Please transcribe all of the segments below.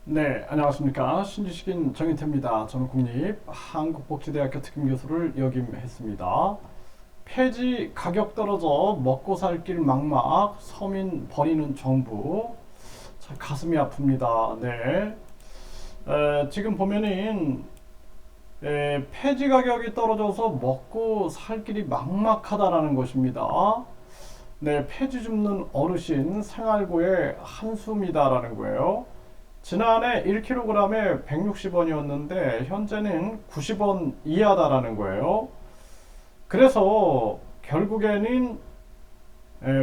네, 안녕하십니까. 신지식인 정인태입니다. 저는 국립한국복지대학교 특임교수를 역임했습니다. 폐지 가격 떨어져 먹고 살 길 막막 서민 버리는 정부. 참 가슴이 아픕니다. 네. 지금 보면은 폐지 가격이 떨어져서 먹고 살 길이 막막하다라는 것입니다. 네, 폐지 줍는 어르신 생활고의 한숨이다라는 거예요. 지난해 1kg에 160원이었는데 현재는 90원 이하다라는 거예요. 그래서 결국에는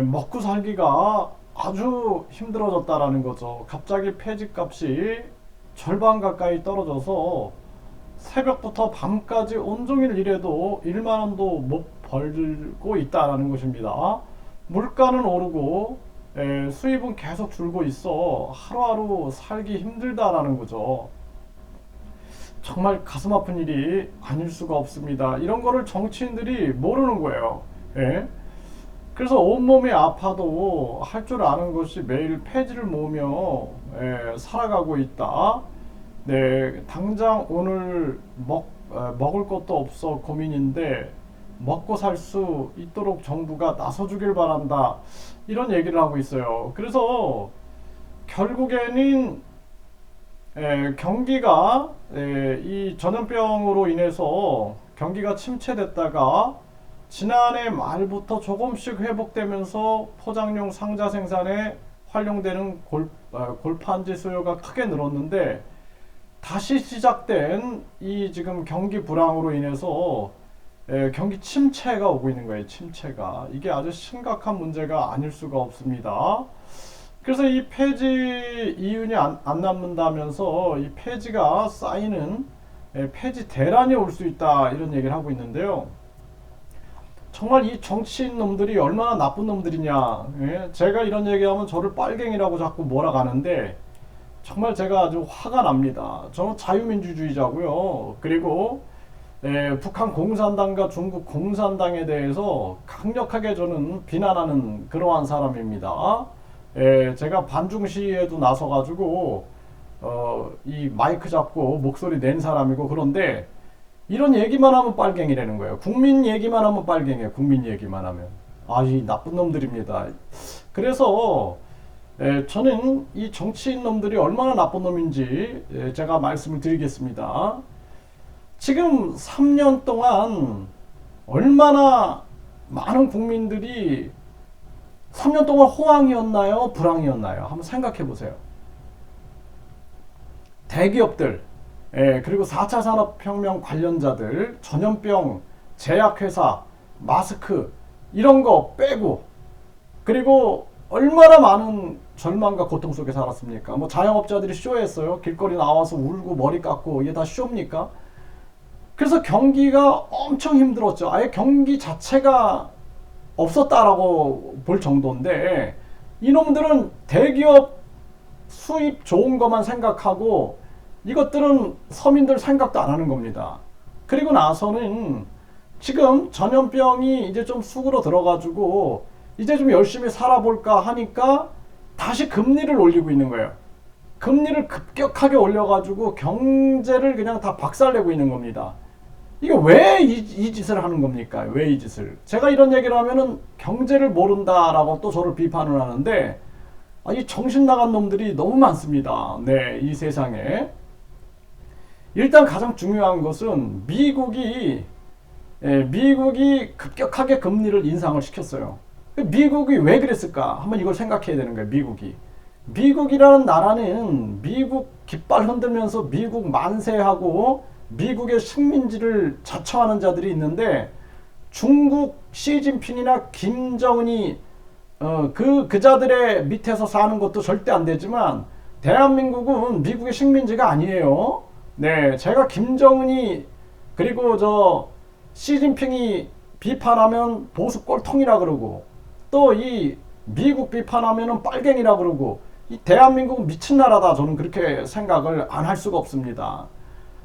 먹고 살기가 아주 힘들어졌다라는 거죠. 갑자기 폐지값이 절반 가까이 떨어져서 새벽부터 밤까지 온종일 일해도 1만 원도 못 벌고 있다라는 것입니다. 물가는 오르고 수입은 계속 줄고 있어 하루하루 살기 힘들다라는 거죠. 정말 가슴 아픈 일이 아닐 수가 없습니다. 이런 거를 정치인들이 모르는 거예요. 예? 그래서 온몸이 아파도 할 줄 아는 것이 매일 폐지를 모으며 살아가고 있다. 네, 당장 오늘 먹을 것도 없어 고민인데 먹고 살 수 있도록 정부가 나서주길 바란다. 이런 얘기를 하고 있어요. 그래서 결국에는 경기가 이 전염병으로 인해서 경기가 침체됐다가 지난해 말부터 조금씩 회복되면서 포장용 상자 생산에 활용되는 골판지 수요가 크게 늘었는데 다시 시작된 이 지금 경기 불황으로 인해서 경기 침체가 오고 있는 거예요. 침체가. 이게 아주 심각한 문제가 아닐 수가 없습니다. 그래서 이 폐지 이윤이 안 남는다면서 이 폐지가 쌓이는 폐지 대란이 올 수 있다 이런 얘기를 하고 있는데요. 정말 이 정치인 놈들이 얼마나 나쁜 놈들이냐. 제가 이런 얘기하면 저를 빨갱이라고 자꾸 몰아가는데 정말 제가 아주 화가 납니다. 저는 자유민주주의자고요. 그리고 북한 공산당과 중국 공산당에 대해서 강력하게 저는 비난하는 그러한 사람입니다. 제가 반중 시위에도 나서가지고 이 마이크 잡고 목소리 낸 사람이고 그런데 이런 얘기만 하면 빨갱이라는 거예요. 국민 얘기만 하면 빨갱이에요. 국민 얘기만 하면. 이 나쁜 놈들입니다. 그래서 저는 이 정치인 놈들이 얼마나 나쁜 놈인지 제가 말씀을 드리겠습니다. 지금 3년 동안 얼마나 많은 국민들이 3년 동안 호황이었나요? 불황이었나요? 한번 생각해 보세요. 대기업들, 그리고 4차 산업혁명 관련자들, 전염병, 제약회사, 마스크, 이런 거 빼고, 그리고 얼마나 많은 절망과 고통 속에 살았습니까? 뭐 자영업자들이 쇼했어요. 길거리 나와서 울고 머리 깎고 이게 다 쇼입니까? 그래서 경기가 엄청 힘들었죠. 아예 경기 자체가 없었다라고 볼 정도인데 이놈들은 대기업 수입 좋은 것만 생각하고 이것들은 서민들 생각도 안 하는 겁니다. 그리고 나서는 지금 전염병이 이제 좀 쑥으로 들어가지고 이제 좀 열심히 살아볼까 하니까 다시 금리를 올리고 있는 거예요. 금리를 급격하게 올려가지고 경제를 그냥 다 박살내고 있는 겁니다. 이게 왜 이 짓을 하는 겁니까? 왜 이 짓을? 제가 이런 얘기를 하면은 경제를 모른다라고 또 저를 비판을 하는데 이 정신 나간 놈들이 너무 많습니다. 네, 이 세상에. 일단 가장 중요한 것은 미국이 급격하게 금리를 인상을 시켰어요. 미국이 왜 그랬을까? 한번 이걸 생각해야 되는 거예요. 미국이라는 나라는 미국 깃발 흔들면서 미국 만세하고 미국의 식민지를 자처하는 자들이 있는데 중국 시진핑이나 김정은이 그 자들의 밑에서 사는 것도 절대 안 되지만 대한민국은 미국의 식민지가 아니에요. 네, 제가 김정은이 그리고 저 시진핑이 비판하면 보수 꼴통이라 그러고 또 이 미국 비판하면은 빨갱이라 그러고 이 대한민국은 미친 나라다 저는 그렇게 생각을 안 할 수가 없습니다.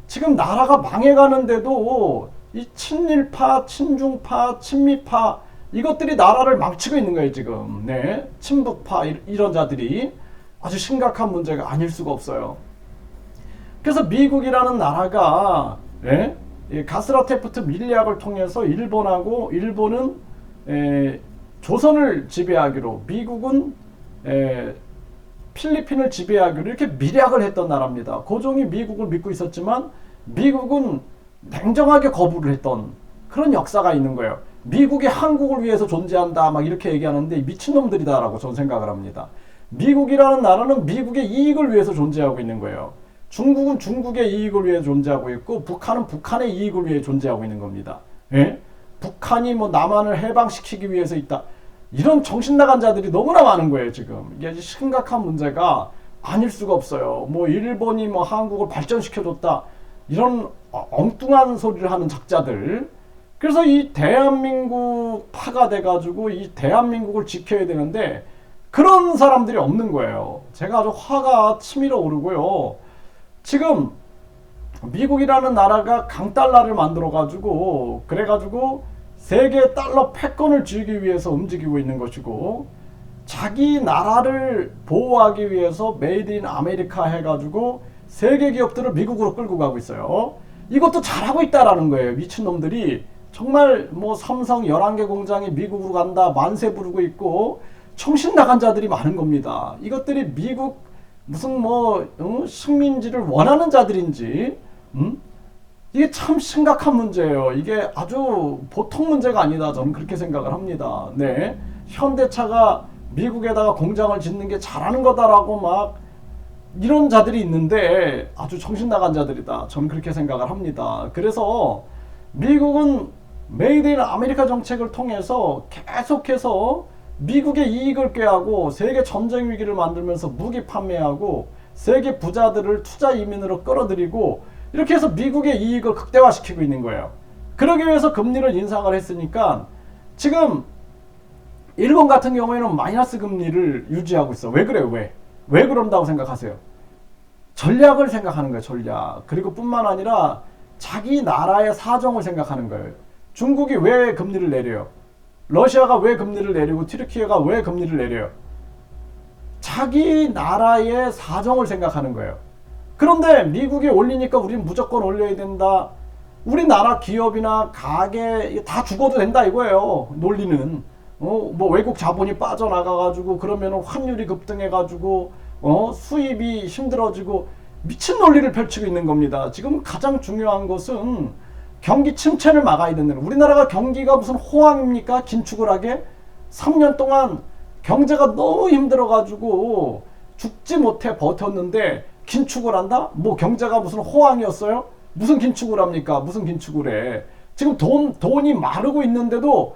지금 나라가 망해가는데도 이 친일파, 친중파, 친미파 이것들이 나라를 망치고 있는 거예요 지금. 네, 친북파 이런 자들이 아주 심각한 문제가 아닐 수가 없어요. 그래서 미국이라는 나라가 이 가스라테프트 밀리학을 통해서 일본은 조선을 지배하기로, 미국은 필리핀을 지배하기로 이렇게 밀약을 했던 나라입니다. 고종이 미국을 믿고 있었지만 미국은 냉정하게 거부를 했던 그런 역사가 있는 거예요. 미국이 한국을 위해서 존재한다 막 이렇게 얘기하는데 미친놈들이다라고 저는 생각을 합니다. 미국이라는 나라는 미국의 이익을 위해서 존재하고 있는 거예요. 중국은 중국의 이익을 위해 존재하고 있고, 북한은 북한의 이익을 위해 존재하고 있는 겁니다. 북한이 뭐 남한을 해방시키기 위해서 있다, 이런 정신나간 자들이 너무나 많은 거예요. 지금 이게 심각한 문제가 아닐 수가 없어요. 뭐 일본이 뭐 한국을 발전시켜줬다, 이런 엉뚱한 소리를 하는 작자들. 그래서 이 대한민국 파가 돼가지고 이 대한민국을 지켜야 되는데 그런 사람들이 없는 거예요. 제가 아주 화가 치밀어 오르고요. 지금 미국이라는 나라가 강달러를 만들어가지고, 그래가지고 세계 달러 패권을 쥐기 위해서 움직이고 있는 것이고, 자기 나라를 보호하기 위해서 메이드 인 아메리카 해가지고 세계 기업들을 미국으로 끌고 가고 있어요. 이것도 잘하고 있다라는 거예요. 미친놈들이 정말 뭐 삼성 11개 공장이 미국으로 간다 만세 부르고 있고, 정신 나간 자들이 많은 겁니다. 이것들이 미국 무슨 뭐 식민지를 원하는 자들인지, 이게 참 심각한 문제예요. 이게 아주 보통 문제가 아니다, 저는 그렇게 생각을 합니다. 네, 현대차가 미국에다가 공장을 짓는 게 잘하는 거다라고 막 이런 자들이 있는데 아주 정신 나간 자들이다, 저는 그렇게 생각을 합니다. 그래서 미국은 메이드 인 아메리카 정책을 통해서 계속해서 미국의 이익을 꾀하고 세계 전쟁 위기를 만들면서 무기 판매하고 세계 부자들을 투자 이민으로 끌어들이고, 이렇게 해서 미국의 이익을 극대화시키고 있는 거예요. 그러기 위해서 금리를 인상을 했으니까 지금 일본 같은 경우에는 마이너스 금리를 유지하고 있어. 왜 그래요? 왜 그런다고 생각하세요? 전략을 생각하는 거예요. 전략. 그리고 뿐만 아니라 자기 나라의 사정을 생각하는 거예요. 중국이 왜 금리를 내려요? 러시아가 왜 금리를 내리고 튀르키예가 왜 금리를 내려요? 자기 나라의 사정을 생각하는 거예요. 그런데 미국이 올리니까 우리는 무조건 올려야 된다, 우리나라 기업이나 가게 다 죽어도 된다 이거예요. 논리는 뭐 외국 자본이 빠져나가가지고 그러면 환율이 급등해가지고 수입이 힘들어지고, 미친 논리를 펼치고 있는 겁니다. 지금 가장 중요한 것은 경기 침체를 막아야 된다는, 우리나라가 경기가 무슨 호황입니까? 긴축을 하게 3년 동안 경제가 너무 힘들어가지고 죽지 못해 버텼는데 긴축을 한다? 뭐 경제가 무슨 호황이었어요? 무슨 긴축을 합니까? 무슨 긴축을 해? 지금 돈이 마르고 있는데도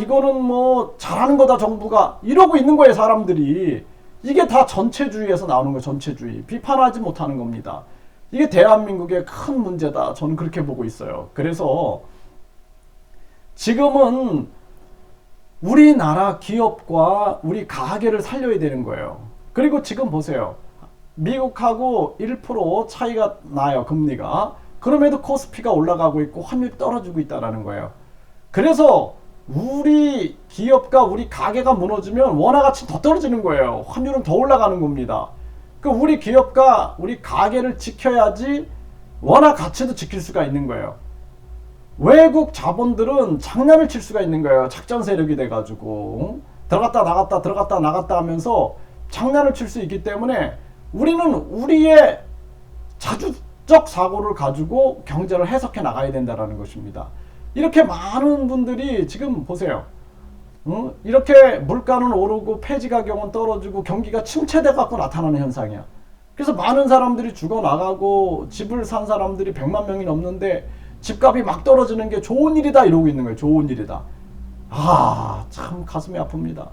이거는 뭐 잘하는 거다 정부가, 이러고 있는 거예요 사람들이. 이게 다 전체주의에서 나오는 거예요. 전체주의. 비판하지 못하는 겁니다. 이게 대한민국의 큰 문제다, 저는 그렇게 보고 있어요. 그래서 지금은 우리나라 기업과 우리 가게를 살려야 되는 거예요. 그리고 지금 보세요. 미국하고 1% 차이가 나요, 금리가. 그럼에도 코스피가 올라가고 있고 환율이 떨어지고 있다는 거예요. 그래서 우리 기업과 우리 가게가 무너지면 원화 가치 더 떨어지는 거예요. 환율은 더 올라가는 겁니다. 그 우리 기업과 우리 가게를 지켜야지 원화 가치도 지킬 수가 있는 거예요. 외국 자본들은 장난을 칠 수가 있는 거예요. 작전 세력이 돼가지고 들어갔다 나갔다 들어갔다 나갔다 하면서 장난을 칠 수 있기 때문에 우리는 우리의 자주적 사고를 가지고 경제를 해석해 나가야 된다는 것입니다. 이렇게 많은 분들이 지금 보세요. 이렇게 물가는 오르고 폐지 가격은 떨어지고 경기가 침체돼 갖고 나타나는 현상이야. 그래서 많은 사람들이 죽어나가고 집을 산 사람들이 100만 명이 넘는데 집값이 막 떨어지는 게 좋은 일이다 이러고 있는 거예요. 좋은 일이다. 참 가슴이 아픕니다.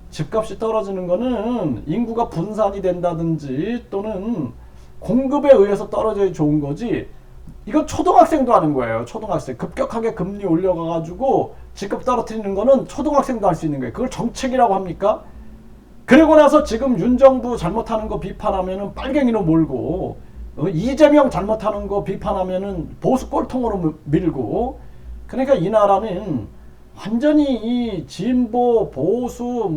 집값이 떨어지는 거는 인구가 분산이 된다든지 또는 공급에 의해서 떨어져야 좋은 거지, 이건 초등학생도 하는 거예요. 초등학생. 급격하게 금리 올려가가지고 집값 떨어뜨리는 거는 초등학생도 할 수 있는 거예요. 그걸 정책이라고 합니까? 그리고 나서 지금 윤정부 잘못하는 거 비판하면은 빨갱이로 몰고, 이재명 잘못하는 거 비판하면은 보수 꼴통으로 밀고, 그러니까 이 나라는 완전히 이 진보, 보수,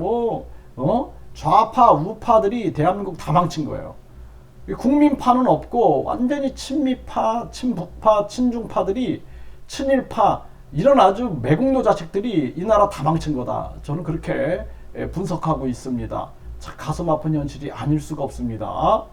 좌파, 우파들이 대한민국 다 망친 거예요. 국민파는 없고 완전히 친미파, 친북파, 친중파들이 친일파 이런 아주 매국노 자식들이 이 나라 다 망친 거다. 저는 그렇게 분석하고 있습니다. 참 가슴 아픈 현실이 아닐 수가 없습니다.